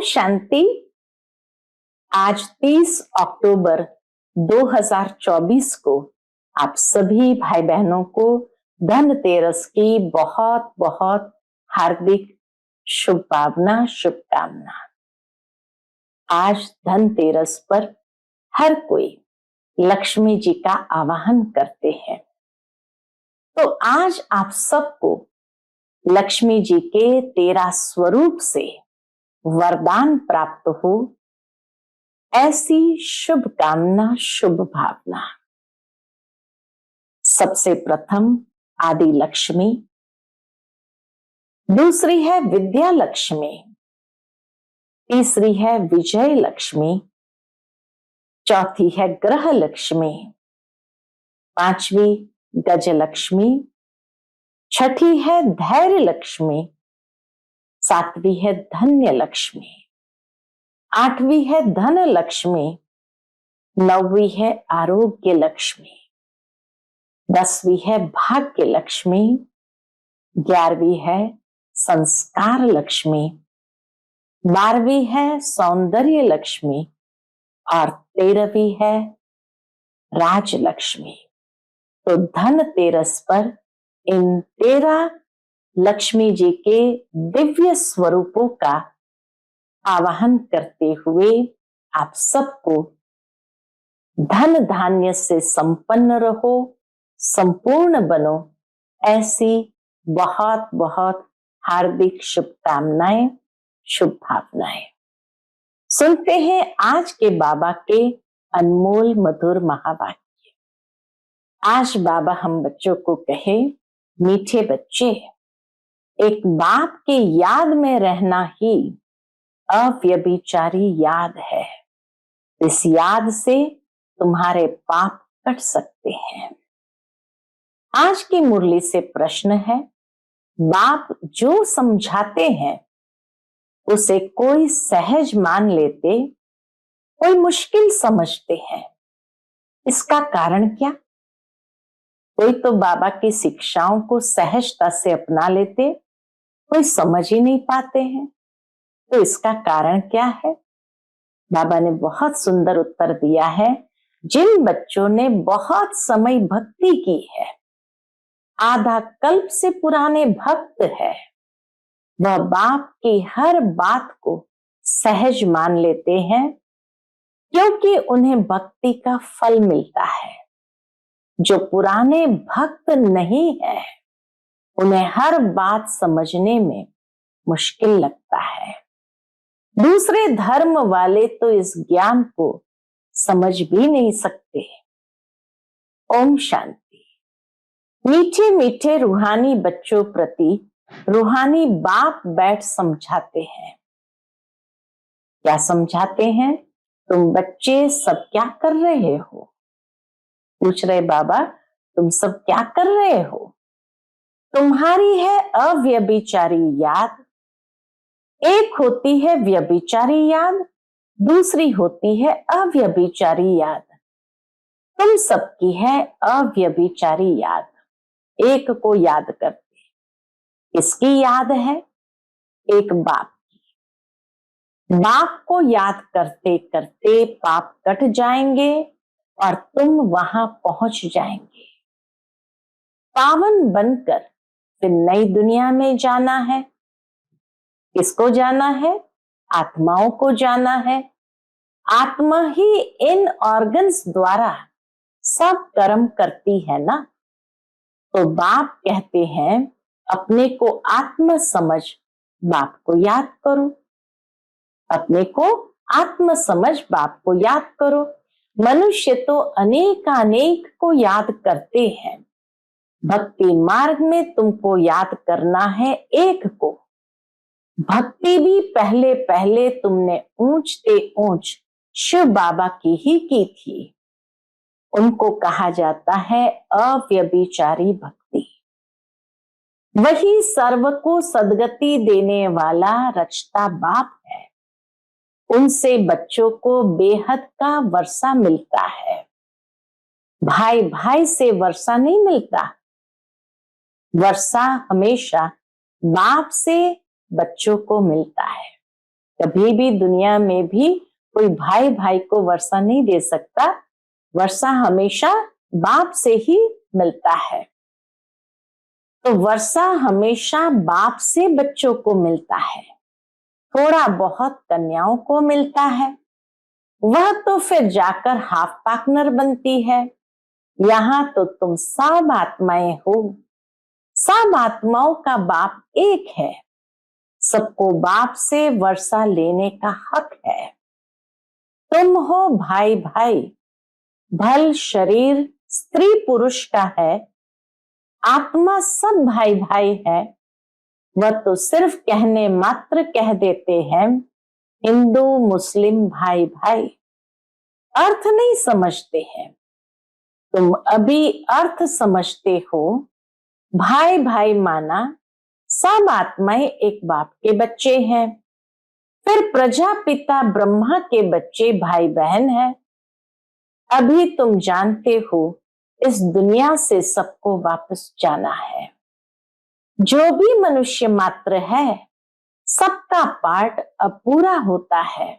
शांति। आज 30 अक्टूबर 2024 को आप सभी भाई बहनों को धनतेरस की बहुत बहुत हार्दिक शुभकामना। आज धनतेरस पर हर कोई लक्ष्मी जी का आवाहन करते हैं, तो आज आप सबको लक्ष्मी जी के 13 स्वरूप से वरदान प्राप्त हो, ऐसी शुभकामना शुभ भावना। सबसे प्रथम आदि लक्ष्मी, दूसरी है विद्या लक्ष्मी, तीसरी है विजय लक्ष्मी, चौथी है ग्रह लक्ष्मी, पांचवी गज लक्ष्मी, छठी है धैर्य लक्ष्मी, सातवीं है धन्य लक्ष्मी, आठवीं है धन लक्ष्मी, नौवीं है आरोग्य लक्ष्मी, 10वीं है भाग्य लक्ष्मी, 11वीं है संस्कार लक्ष्मी, 12वीं है सौंदर्य लक्ष्मी और 13वीं है राज लक्ष्मी। तो धनतेरस पर इन 13 लक्ष्मी जी के दिव्य स्वरूपों का आवाहन करते हुए आप सबको धन धान्य से संपन्न रहो, संपूर्ण बनो, ऐसी बहुत बहुत हार्दिक शुभकामनाएं शुभ भावनाएं। सुनते हैं आज के बाबा के अनमोल मधुर महावाक्य। आज बाबा हम बच्चों को कहे, मीठे बच्चे, एक बाप के याद में रहना ही अव्यभिचारी याद है। इस याद से तुम्हारे पाप कट सकते हैं। आज की मुरली से प्रश्न है, बाप जो समझाते हैं उसे कोई सहज मान लेते, कोई मुश्किल समझते हैं। इसका कारण क्या? कोई तो बाबा की शिक्षाओं को सहजता से अपना लेते, कोई समझ ही नहीं पाते हैं। तो इसका कारण क्या है? बाबा ने बहुत सुंदर उत्तर दिया है। जिन बच्चों ने बहुत समय भक्ति की है, आधा कल्प से पुराने भक्त है, वह बाप की हर बात को सहज मान लेते हैं, क्योंकि उन्हें भक्ति का फल मिलता है। जो पुराने भक्त नहीं है, उन्हें हर बात समझने में मुश्किल लगता है। दूसरे धर्म वाले तो इस ज्ञान को समझ भी नहीं सकते। ओम शांति। मीठे मीठे रूहानी बच्चों प्रति रूहानी बाप बैठ समझाते हैं। क्या समझाते हैं? तुम बच्चे सब क्या कर रहे हो? पूछ रहे बाबा, तुम सब क्या कर रहे हो? तुम्हारी है अव्यभिचारी याद। एक होती है व्यभिचारी याद, दूसरी होती है अव्यभिचारी याद। तुम सबकी है अव्यभिचारी याद। एक को याद करते। किसकी याद है? एक बाप की। बाप को याद करते करते पाप कट जाएंगे और तुम वहां पहुंच जाएंगे। पावन बनकर फिर नई दुनिया में जाना है। किसको जाना है? आत्माओं को जाना है। आत्मा ही इन ऑर्गन्स द्वारा सब कर्म करती है ना। तो बाप कहते हैं, अपने को आत्म समझ बाप को याद करो। अपने को आत्म समझ बाप को याद करो। मनुष्य तो अनेक को याद करते हैं। भक्ति मार्ग में तुमको याद करना है एक को। भक्ति भी पहले पहले तुमने ऊंचते ऊंच शिव बाबा की ही की थी। उनको कहा जाता है अव्यभिचारी भक्ति। वही सर्व को सदगति देने वाला रचता बाप है। उनसे बच्चों को बेहद का वर्षा मिलता है। भाई भाई से वर्षा नहीं मिलता। वर्षा हमेशा बाप से बच्चों को मिलता है। कभी भी दुनिया में भी कोई भाई भाई को वर्षा नहीं दे सकता। वर्षा हमेशा बाप से ही मिलता है। तो वर्षा हमेशा बाप से बच्चों को मिलता है, थोड़ा बहुत कन्याओं को मिलता है, वह तो फिर जाकर हाफ पार्टनर बनती है। यहाँ तो तुम सब आत्माएं हो, सब आत्माओं का बाप एक है, सबको बाप से वर्षा लेने का हक है। तुम हो भाई भाई, भल शरीर स्त्री पुरुष का है, आत्मा सब भाई भाई है। वह तो सिर्फ कहने मात्र कह देते हैं हिंदू मुस्लिम भाई भाई, अर्थ नहीं समझते हैं। तुम अभी अर्थ समझते हो। भाई भाई माना सब आत्माएं एक बाप के बच्चे हैं, फिर प्रजापिता ब्रह्मा के बच्चे भाई बहन हैं। अभी तुम जानते हो इस दुनिया से सबको वापस जाना है। जो भी मनुष्य मात्र है सबका पार्ट अब पूरा होता है,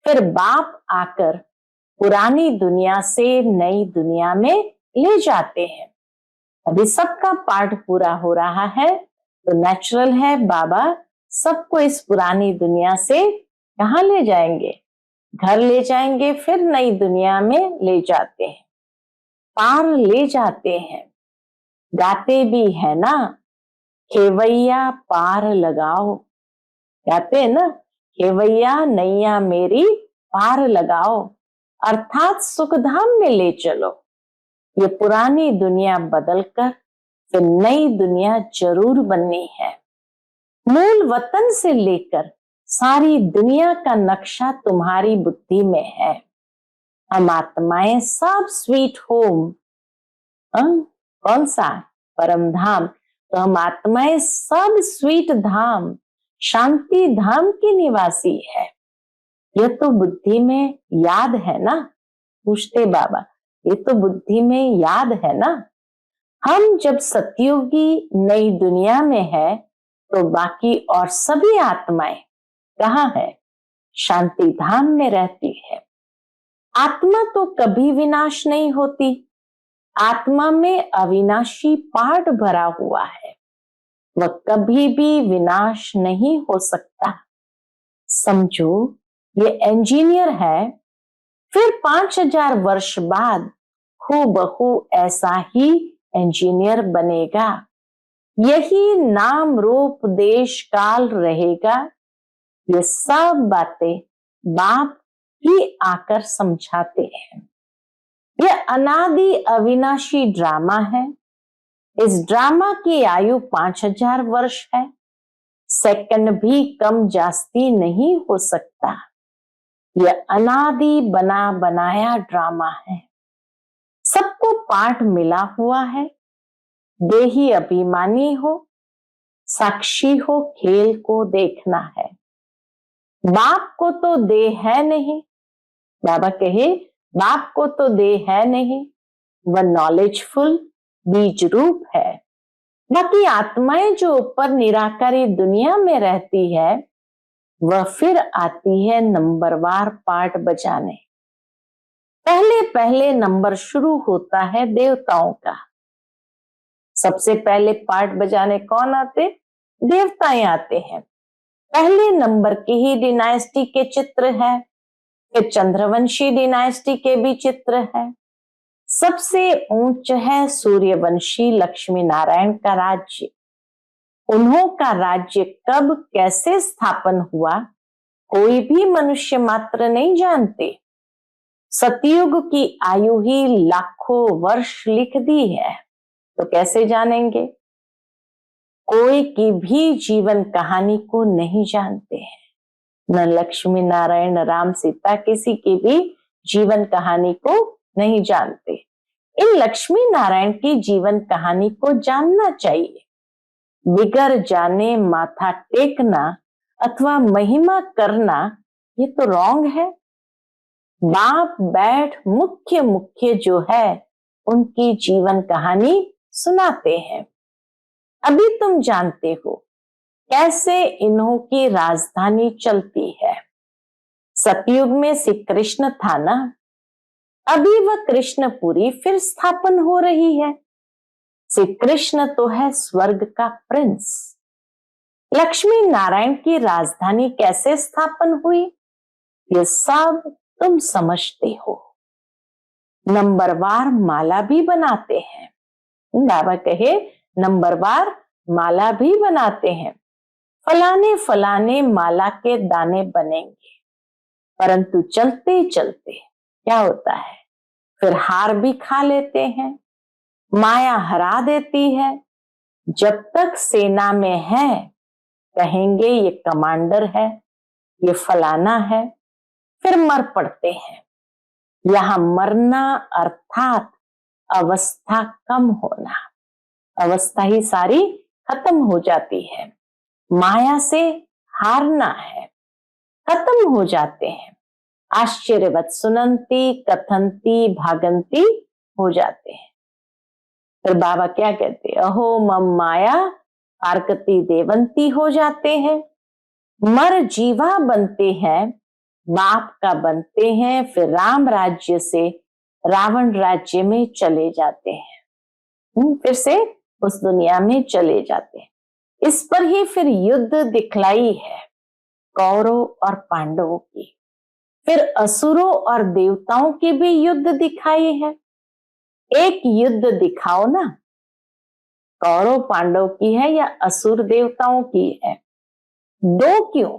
फिर बाप आकर पुरानी दुनिया से नई दुनिया में ले जाते हैं। अभी सबका पार्ट पूरा हो रहा है तो नेचुरल है बाबा सबको इस पुरानी दुनिया से कहाँ ले जाएंगे, घर ले जाएंगे, फिर नई दुनिया में ले जाते हैं, पार ले जाते हैं। गाते भी है ना, खेवैया पार लगाओ, गाते हैं ना, खेवैया नैया मेरी पार लगाओ, अर्थात सुखधाम में ले चलो। ये पुरानी दुनिया बदलकर फिर नई दुनिया जरूर बननी है। मूल वतन से लेकर सारी दुनिया का नक्शा तुम्हारी बुद्धि में है। हम आत्माएं सब स्वीट होम, कौन सा परम धाम, तो हम आत्माएं सब स्वीट धाम शांति धाम की निवासी है। यह तो बुद्धि में याद है ना, पूछते बाबा, ये तो बुद्धि में याद है ना। हम जब सतयुगी नई दुनिया में है तो बाकी और सभी आत्माएं कहाँ है, शांति धाम में रहती है। आत्मा तो कभी विनाश नहीं होती, आत्मा में अविनाशी पार्ट भरा हुआ है, वह कभी भी विनाश नहीं हो सकता। समझो ये इंजीनियर है, फिर 5000 वर्ष बाद हूबहू ऐसा ही इंजीनियर बनेगा, यही नाम रूप देश काल रहेगा। ये सब बातें बाप ही आकर समझाते हैं। यह अनादि अविनाशी ड्रामा है। इस ड्रामा की आयु 5000 वर्ष है, सेकंड भी कम जास्ती नहीं हो सकता। यह अनादि बना बनाया ड्रामा है, सबको पाठ मिला हुआ है। देही अभिमानी हो, साक्षी हो, खेल को देखना है। बाप को तो देह है नहीं, बाबा कहे बाप को तो देह है नहीं, वह नॉलेजफुल बीज रूप है। बाकी आत्माएं जो ऊपर निराकारी दुनिया में रहती है वह फिर आती है नंबरवार पार्ट बजाने। पहले पहले नंबर शुरू होता है देवताओं का। सबसे पहले पार्ट बजाने कौन आते, देवताएं आते हैं। पहले नंबर की ही डिनाइस्टी के चित्र है, फिर चंद्रवंशी डिनाइस्टी के भी चित्र है। सबसे ऊंच है सूर्यवंशी लक्ष्मी नारायण का राज्य। उन्हों का राज्य कब कैसे स्थापन हुआ कोई भी मनुष्य मात्र नहीं जानते। सतयुग की आयु ही लाखों वर्ष लिख दी है, तो कैसे जानेंगे। कोई की भी जीवन कहानी को नहीं जानते हैं, न लक्ष्मी नारायण राम सीता किसी की भी जीवन कहानी को नहीं जानते। इन लक्ष्मी नारायण की जीवन कहानी को जानना चाहिए। बिगर जाने माथा टेकना अथवा महिमा करना ये तो रॉन्ग है। बाप बैठ मुख्य मुख्य जो है उनकी जीवन कहानी सुनाते हैं। अभी तुम जानते हो कैसे इन्हों की राजधानी चलती है। सतयुग में श्री कृष्ण था ना, अभी वह कृष्णपुरी फिर स्थापन हो रही है। श्री कृष्ण तो है स्वर्ग का प्रिंस। लक्ष्मी नारायण की राजधानी कैसे स्थापन हुई, ये सब तुम समझते हो। नंबरवार माला भी बनाते हैं। बाबा कहे नंबरवार माला भी बनाते हैं, फलाने फलाने माला के दाने बनेंगे, परंतु चलते चलते क्या होता है, फिर हार भी खा लेते हैं, माया हरा देती है। जब तक सेना में है कहेंगे ये कमांडर है, ये फलाना है, फिर मर पड़ते हैं। यहां मरना अर्थात अवस्था कम होना, अवस्था ही सारी खत्म हो जाती है। माया से हारना है, खत्म हो जाते हैं। आश्चर्यवत सुनंती कथंती भागंती हो जाते हैं। फिर बाबा क्या कहते, अहो मम माया आरकती देवंती हो जाते हैं। मर जीवा बनते हैं, बाप का बनते हैं, फिर राम राज्य से रावण राज्य में चले जाते हैं। फिर से उस दुनिया में चले जाते हैं। इस पर ही फिर युद्ध दिखलाई है कौरव और पांडवों की, फिर असुरों और देवताओं की भी युद्ध दिखाई है। एक युद्ध दिखाओ ना, कौरव पांडव की है या असुर देवताओं की है। दो क्यों,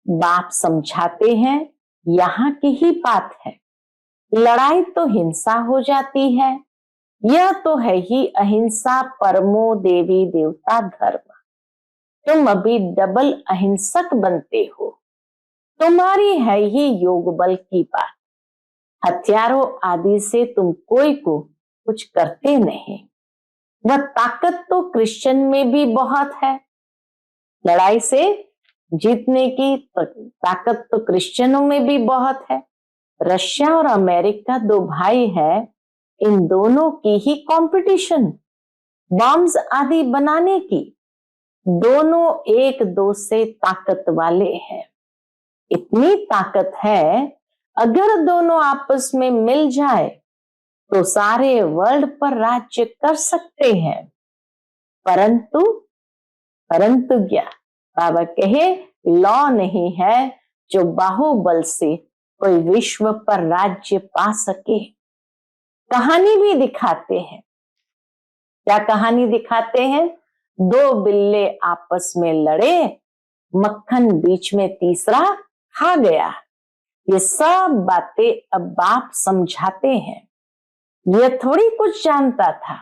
बाप समझाते हैं यहाँ की ही बात है। लड़ाई तो हिंसा हो जाती है, यह तो है ही अहिंसा परमो देवी देवता धर्म। तुम अभी डबल अहिंसक बनते हो, तुम्हारी है ही योग बल की बात। हथियारों आदि से तुम कोई को कुछ करते नहीं। वह ताकत तो क्रिश्चियन में भी बहुत है, लड़ाई से जीतने की ताकत तो क्रिश्चियनों में भी बहुत है। रशिया और अमेरिका दो भाई है, इन दोनों की ही कंपटीशन बॉम्ब्स आदि बनाने की। दोनों एक दो से ताकत वाले हैं। इतनी ताकत है, अगर दोनों आपस में मिल जाए तो सारे वर्ल्ड पर राज्य कर सकते हैं। परंतु क्या बाबा कहे, लॉ नहीं है जो बाहुबल से कोई विश्व पर राज्य पा सके। कहानी भी दिखाते हैं। क्या कहानी दिखाते हैं, दो बिल्ले आपस में लड़े, मक्खन बीच में तीसरा खा गया। ये सब बातें अब बाप समझाते हैं। यह थोड़ी कुछ जानता था,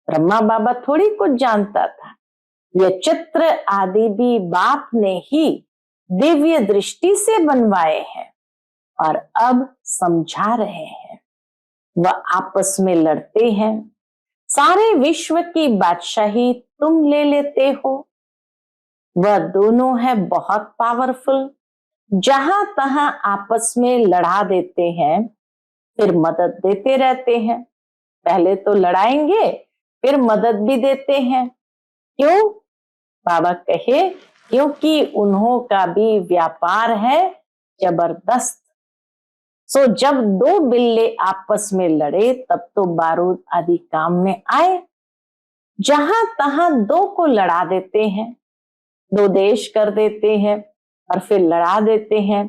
ब्रह्मा बाबा थोड़ी कुछ जानता था। यह चित्र आदि भी बाप ने ही दिव्य दृष्टि से बनवाए हैं और अब समझा रहे हैं। वह आपस में लड़ते हैं, सारे विश्व की बादशाही तुम ले लेते हो। वह दोनों है बहुत पावरफुल, जहां तहां आपस में लड़ा देते हैं, फिर मदद देते रहते हैं। पहले तो लड़ाएंगे, फिर मदद भी देते हैं। क्यों? बाबा कहे क्योंकि उन्हों का भी व्यापार है जबरदस्त। सो जब दो बिल्ले आपस में लड़े तब तो बारूद आदि काम में आए। जहां तहां दो को लड़ा देते हैं, दो देश कर देते हैं और फिर लड़ा देते हैं।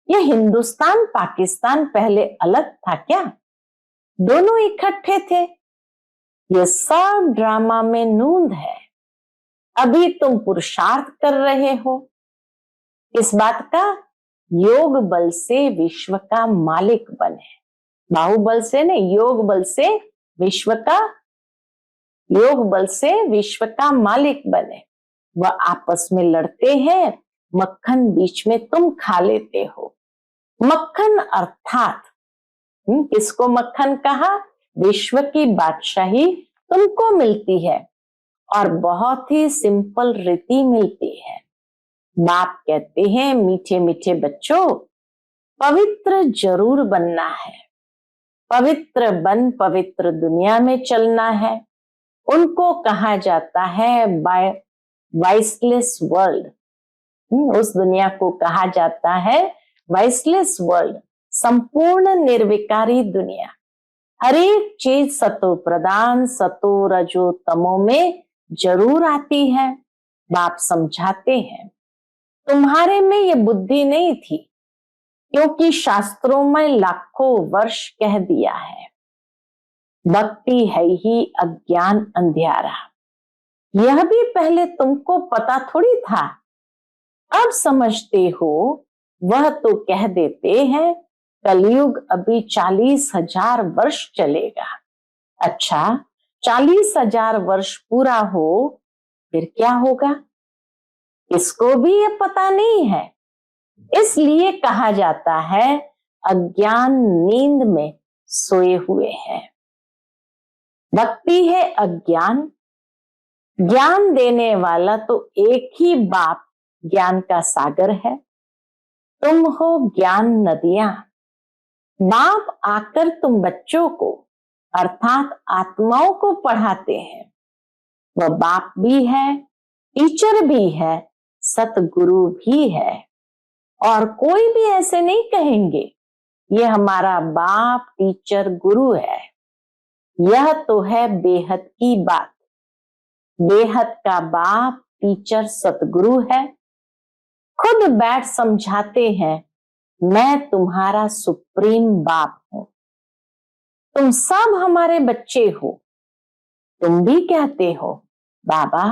यह हिंदुस्तान पाकिस्तान पहले अलग था क्या? दोनों इकट्ठे थे। यह सब ड्रामा में नूंद है। अभी तुम पुरुषार्थ कर रहे हो इस बात का, योग बल से विश्व का मालिक बने। बाहुबल से नहीं, योग बल से विश्व का मालिक बने। वह आपस में लड़ते हैं, मक्खन बीच में तुम खा लेते हो। मक्खन अर्थात किसको मक्खन कहा? विश्व की बादशाही तुमको मिलती है और बहुत ही सिंपल रीति मिलती है। बाप कहते हैं मीठे मीठे बच्चों, पवित्र जरूर बनना है। पवित्र बन पवित्र दुनिया में चलना है। उनको कहा जाता है वाइसलेस वर्ल्ड। उस दुनिया को कहा जाता है वाइसलेस वर्ल्ड, संपूर्ण निर्विकारी दुनिया। हर एक चीज सतो प्रधान, सतो रजो तमो में जरूर आती है। बाप समझाते हैं तुम्हारे में ये बुद्धि नहीं थी, क्योंकि शास्त्रों में लाखों वर्ष कह दिया है भक्ति है ही अज्ञान अंधियारा। यह भी पहले तुमको पता थोड़ी था, अब समझते हो। वह तो कह देते हैं कलयुग अभी 40,000 वर्ष चलेगा। अच्छा, 40,000 वर्ष पूरा हो फिर क्या होगा, इसको भी ये पता नहीं है। इसलिए कहा जाता है अज्ञान नींद में सोए हुए हैं। भक्ति है अज्ञान, ज्ञान देने वाला तो एक ही बाप ज्ञान का सागर है। तुम हो ज्ञान नदियां। बाप आकर तुम बच्चों को अर्थात आत्माओं को पढ़ाते हैं। वह बाप भी है, टीचर भी है, सतगुरु भी है। और कोई भी ऐसे नहीं कहेंगे ये हमारा बाप टीचर गुरु है। यह तो है बेहद की बात। बेहद का बाप टीचर सतगुरु है। खुद बैठ समझाते हैं मैं तुम्हारा सुप्रीम बाप हूं। तुम सब हमारे बच्चे हो। तुम भी कहते हो बाबा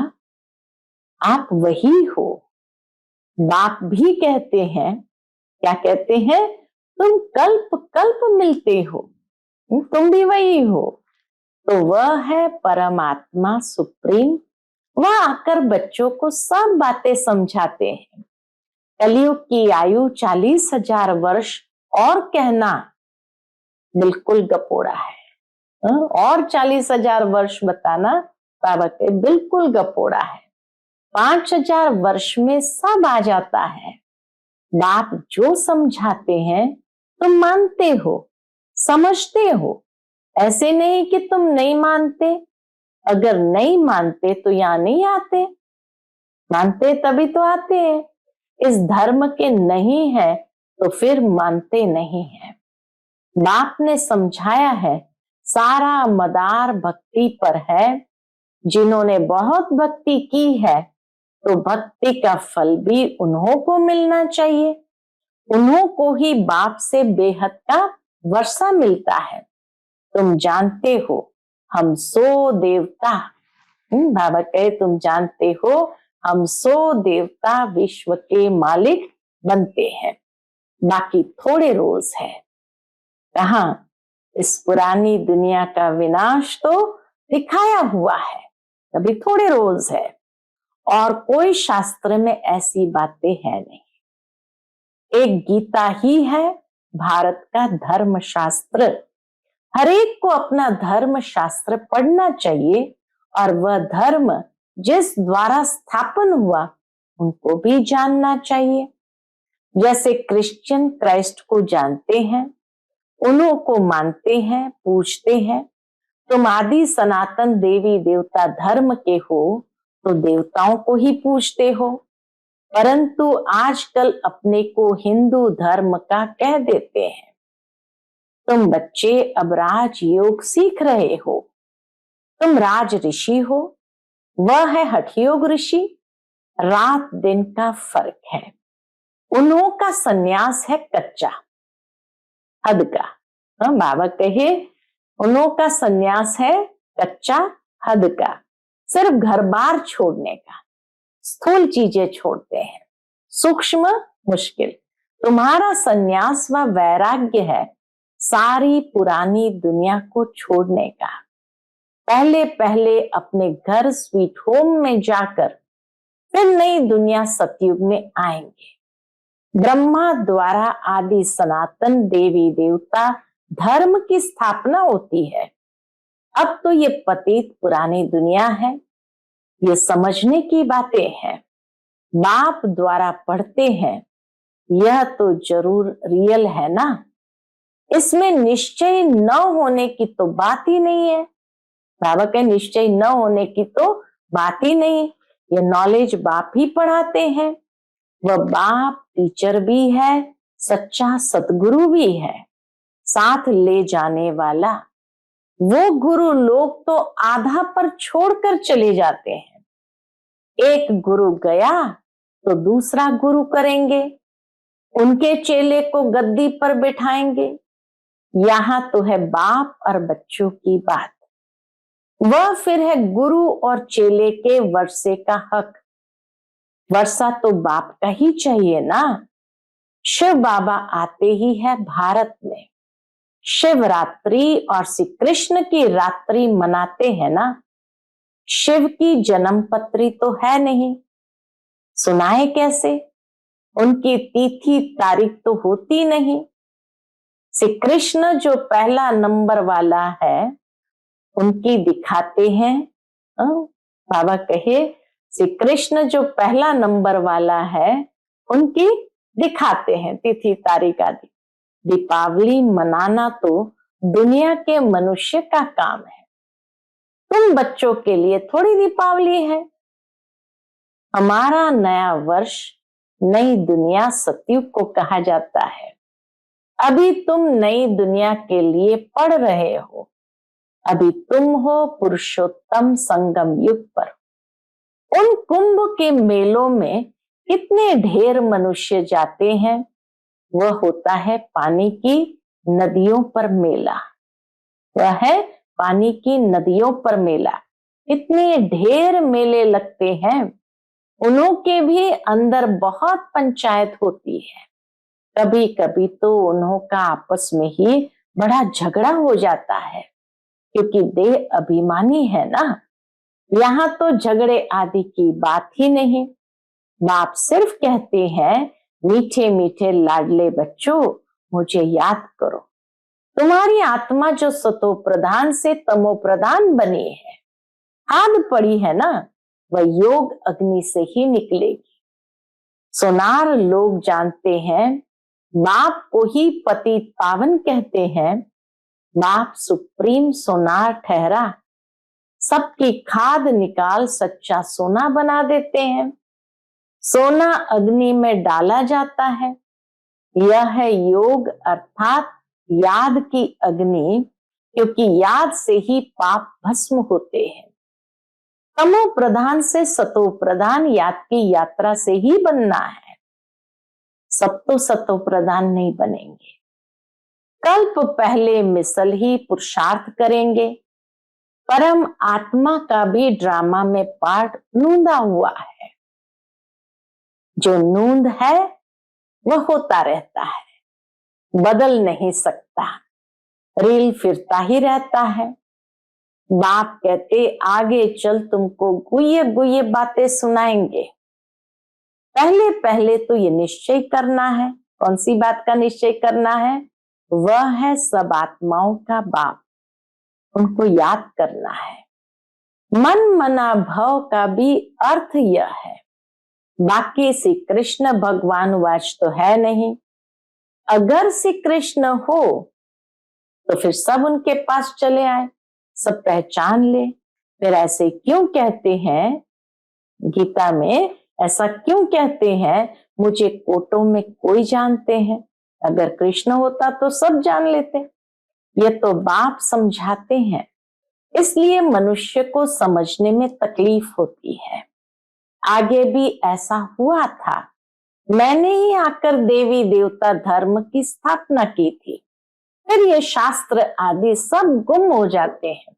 आप वही हो। बाप भी कहते हैं, क्या कहते हैं, तुम कल्प कल्प मिलते हो, तुम भी वही हो। तो वह है परमात्मा सुप्रीम। वह आकर बच्चों को सब बातें समझाते हैं। कलयुग की आयु 40,000 वर्ष और कहना बिल्कुल गपोड़ा है। और 40,000 वर्ष बताना बाबा के बिल्कुल गपोड़ा है। 5,000 वर्ष में सब आ जाता है। बाप जो समझाते हैं तुम मानते हो, समझते हो। ऐसे नहीं कि तुम नहीं मानते। अगर नहीं मानते तो यहां नहीं आते, मानते तभी तो आते हैं। इस धर्म के नहीं है तो फिर मानते नहीं है। बाप ने समझाया है सारा मदार भक्ति पर है। जिन्होंने बहुत भक्ति की है तो भक्ति का फल भी उन्हों को मिलना चाहिए। उन्हों को ही बाप से बेहद का वर्षा मिलता है। तुम जानते हो हम 100 देवता, बाबा कहे तुम जानते हो हम 100 देवता विश्व के मालिक बनते हैं। बाकी थोड़े रोज है। कहां, इस पुरानी दुनिया का विनाश तो दिखाया हुआ है, अभी थोड़े रोज है। और कोई शास्त्र में ऐसी बातें है नहीं। एक गीता ही है भारत का धर्म शास्त्र। हर एक को अपना धर्म शास्त्र पढ़ना चाहिए और वह धर्म जिस द्वारा स्थापन हुआ उनको भी जानना चाहिए। जैसे क्रिश्चियन क्राइस्ट को जानते हैं, उन्हों को मानते हैं, पूजते हैं। तुम आदि सनातन देवी देवता धर्म के हो तो देवताओं को ही पूजते हो। परंतु आजकल अपने को हिंदू धर्म का कह देते हैं। तुम बच्चे अब राज योग सीख रहे हो। तुम राज ऋषि हो, वह है हठयोग ऋषि। रात दिन का फर्क है। उन्हों का सन्यास है कच्चा हद का। बाबा कहे उन्हों का सन्यास है कच्चा हद का, सिर्फ घर बार छोड़ने का। स्थूल चीजें छोड़ते हैं, सूक्ष्म मुश्किल। तुम्हारा सन्यास व वैराग्य है सारी पुरानी दुनिया को छोड़ने का। पहले पहले अपने घर स्वीट होम में जाकर फिर नई दुनिया सतयुग में आएंगे। ब्रह्मा द्वारा आदि सनातन देवी देवता धर्म की स्थापना होती है। अब तो ये पतित पुरानी दुनिया है। ये समझने की बातें हैं। बाप द्वारा पढ़ते हैं, यह तो जरूर रियल है ना। इसमें निश्चय न होने की तो बात ही नहीं है। बाबा के निश्चय न होने की तो बात ही नहीं। ये नॉलेज बाप ही पढ़ाते हैं। वह बाप टीचर भी है, सच्चा सतगुरु भी है, साथ ले जाने वाला। वो गुरु लोग तो आधा पर छोड़कर चले जाते हैं। एक गुरु गया तो दूसरा गुरु करेंगे, उनके चेले को गद्दी पर बिठाएंगे। यहां तो है बाप और बच्चों की बात। वह फिर है गुरु और चेले के वर्षे का हक। वर्षा तो बाप का ही चाहिए ना। शिव बाबा आते ही है भारत में, शिवरात्रि और श्री कृष्ण की रात्रि मनाते हैं ना। शिव की जन्म पत्री तो है नहीं, सुनाए कैसे? उनकी तिथि तारीख तो होती नहीं। श्री कृष्ण जो पहला नंबर वाला है उनकी दिखाते हैं। बाबा कहे श्री कृष्ण जो पहला नंबर वाला है उनकी दिखाते हैं तिथि तारीख आदि। दीपावली मनाना तो दुनिया के मनुष्य का काम है, तुम बच्चों के लिए थोड़ी दीपावली है। हमारा नया वर्ष नई दुनिया सतयुग को कहा जाता है। अभी तुम नई दुनिया के लिए पढ़ रहे हो। अभी तुम हो पुरुषोत्तम संगम युग पर। उन कुंभ के मेलों में कितने ढेर मनुष्य जाते हैं। वह होता है पानी की नदियों पर मेला। वह है पानी की नदियों पर मेला। इतने ढेर मेले लगते हैं, उन्हों के भी अंदर बहुत पंचायत होती है। कभी कभी तो उन्हों का आपस में ही बड़ा झगड़ा हो जाता है, क्योंकि देह अभिमानी है ना। यहाँ तो झगड़े आदि की बात ही नहीं। बाप सिर्फ कहते हैं, मीठे मीठे लाडले बच्चों मुझे याद करो। तुम्हारी आत्मा जो सतो प्रधान से तमो प्रधान बनी है, आद पड़ी है ना, वह योग अग्नि से ही निकलेगी। सोनार लोग जानते हैं, बाप को ही पतित पावन कहते हैं। बाप सुप्रीम सोनार ठहरा, सबकी खाद निकाल सच्चा सोना बना देते हैं। सोना अग्नि में डाला जाता है। यह है योग अर्थात याद की अग्नि, क्योंकि याद से ही पाप भस्म होते हैं। तमो प्रधान से सतो प्रधान याद की यात्रा से ही बनना है। सब तो सतो प्रधान नहीं बनेंगे। कल्प पहले मिसल ही पुरुषार्थ करेंगे। परम आत्मा का भी ड्रामा में पार्ट नूंदा हुआ है। जो नूंद है वह होता रहता है, बदल नहीं सकता, रील फिरता ही रहता है। बाप कहते आगे चल तुमको गुये गुये बातें सुनाएंगे। पहले पहले तो ये निश्चय करना है। कौन सी बात का निश्चय करना है? वह है सब आत्माओं का बाप, उनको याद करना है। मन मना भव का भी अर्थ यह है। बाकी श्री कृष्ण भगवान वाच तो है नहीं। अगर श्री कृष्ण हो तो फिर सब उनके पास चले आए, सब पहचान ले। फिर ऐसे क्यों कहते हैं गीता में, ऐसा क्यों कहते हैं मुझे कोटों में कोई जानते हैं? अगर कृष्ण होता तो सब जान लेते। ये तो बाप समझाते हैं, इसलिए मनुष्य को समझने में तकलीफ होती है। आगे भी ऐसा हुआ था। मैंने ही आकर देवी देवता धर्म की स्थापना की थी। फिर ये शास्त्र आदि सब गुम हो जाते हैं।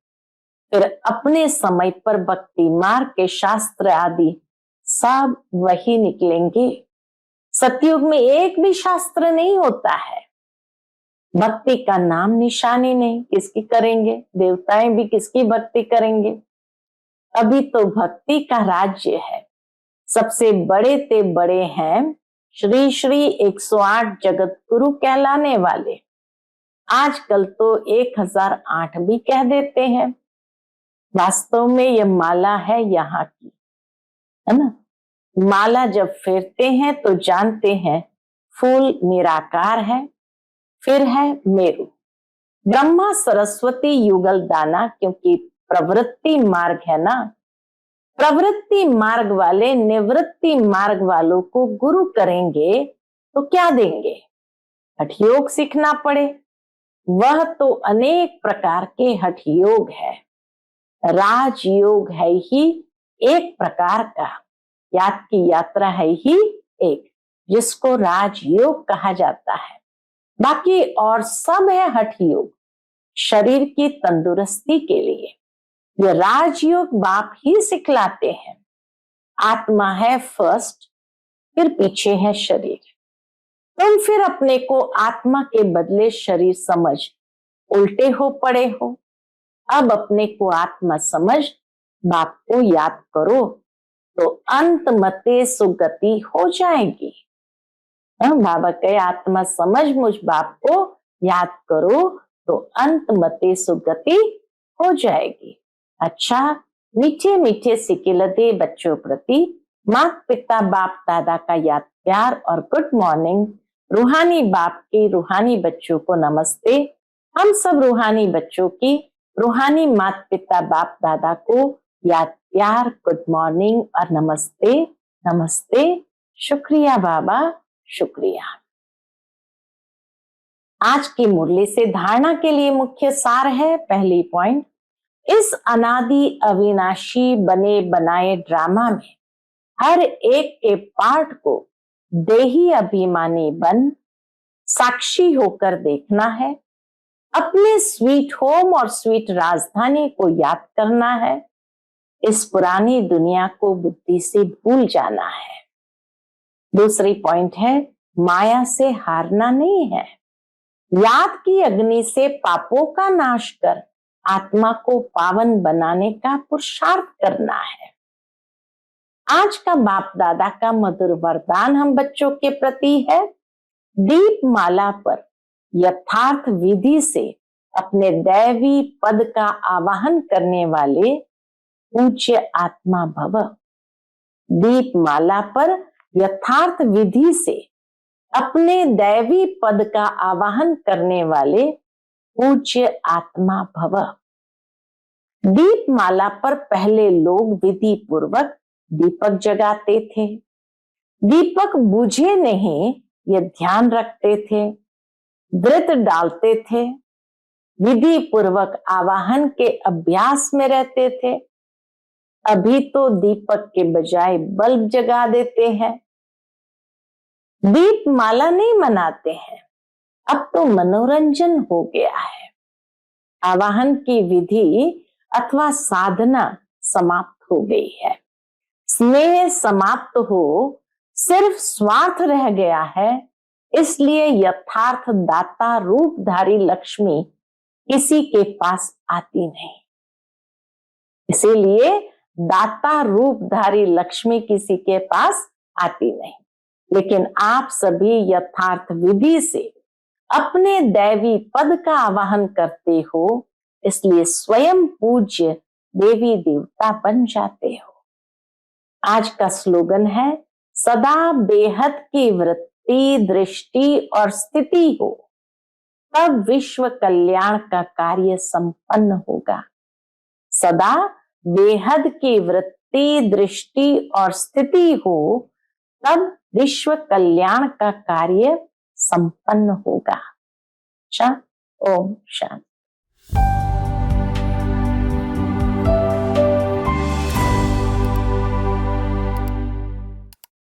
फिर अपने समय पर भक्ति मार्ग के शास्त्र आदि सब वही निकलेंगे। सतयुग में एक भी शास्त्र नहीं होता है। भक्ति का नाम निशानी नहीं, किसकी करेंगे? देवताएं भी किसकी भक्ति करेंगे? अभी तो भक्ति का राज्य है। सबसे बड़े ते बड़े हैं श्री श्री 108 जगत गुरु कहलाने वाले। आजकल तो 1008 भी कह देते हैं। वास्तव में यह माला है यहाँ की, है ना। माला जब फेरते हैं तो जानते हैं फूल निराकार है। फिर है मेरु, ब्रह्मा सरस्वती युगल दाना, क्योंकि प्रवृत्ति मार्ग है ना। प्रवृत्ति मार्ग वाले निवृत्ति मार्ग वालों को गुरु करेंगे तो क्या देंगे? हठ योग सीखना पड़े, वह तो अनेक प्रकार के हठ योग है। राजयोग है ही एक प्रकार का, याद की यात्रा है ही एक, जिसको राजयोग कहा जाता है। बाकी और सब है हठ योग, शरीर की तंदुरुस्ती के लिए। ये राजयोग बाप ही सिखलाते हैं। आत्मा है फर्स्ट, फिर पीछे है शरीर। तुम फिर अपने को आत्मा के बदले शरीर समझ उल्टे हो पड़े हो। अब अपने को आत्मा समझ बाप को याद करो तो अंत मते सुगति हो जाएगी। बाबा कहे आत्मा समझ मुझ बाप को याद करो तो अंत मते सुगति हो जाएगी। अच्छा, मीठे मीठे सिकिलते बच्चों प्रति माता पिता बाप दादा का याद प्यार और गुड मॉर्निंग। रूहानी बाप के रूहानी बच्चों को नमस्ते। हम सब रूहानी बच्चों की रूहानी माता पिता बाप दादा को याद प्यार, गुड मॉर्निंग और नमस्ते नमस्ते। शुक्रिया बाबा, शुक्रिया। आज की मुरली से धारणा के लिए मुख्य सार है। पहली पॉइंट, इस अनादि अविनाशी बने बनाए ड्रामा में हर एक के पार्ट को देही अभिमानी बन साक्षी होकर देखना है। अपने स्वीट होम और स्वीट राजधानी को याद करना है। इस पुरानी दुनिया को बुद्धि से भूल जाना है। दूसरी पॉइंट है, माया से हारना नहीं है। याद की अग्नि से पापों का नाश कर आत्मा को पावन बनाने का पुरुषार्थ करना है। आज का बाप दादा का मधुर वरदान हम बच्चों के प्रति है, दीप माला पर यथार्थ विधि से अपने दैवी पद का आवाहन करने वाले पूज्य आत्मा भव। दीप माला पर यथार्थ विधि से अपने दैवी पद का आवाहन करने वाले पूज्य आत्मा भव। दीप माला पर पहले लोग विधि पूर्वक दीपक जगाते थे। दीपक बुझे नहीं ये ध्यान रखते थे, व्रत डालते थे, विधि पूर्वक आवाहन के अभ्यास में रहते थे। अभी तो दीपक के बजाय बल्ब जगा देते हैं, दीप माला नहीं मनाते हैं। अब तो मनोरंजन हो गया है। आवाहन की विधि अथवा साधना समाप्त हो गई है। स्नेह समाप्त हो सिर्फ स्वार्थ रह गया है। इसलिए यथार्थ दाता रूपधारी लक्ष्मी किसी के पास आती नहीं। इसीलिए दाता रूपधारी लक्ष्मी किसी के पास आती नहीं। लेकिन आप सभी यथार्थ विधि से अपने दैवी पद का आवाहन करते हो, इसलिए स्वयं पूज्य देवी देवता बन जाते हो। आज का स्लोगन है, सदा बेहद की वृत्ति, दृष्टि और स्थिति हो, तब विश्व कल्याण का कार्य संपन्न होगा। सदा बेहद की वृत्ति, दृष्टि और स्थिति हो, तब विश्व कल्याण का कार्य संपन्न होगा। ओम शांति।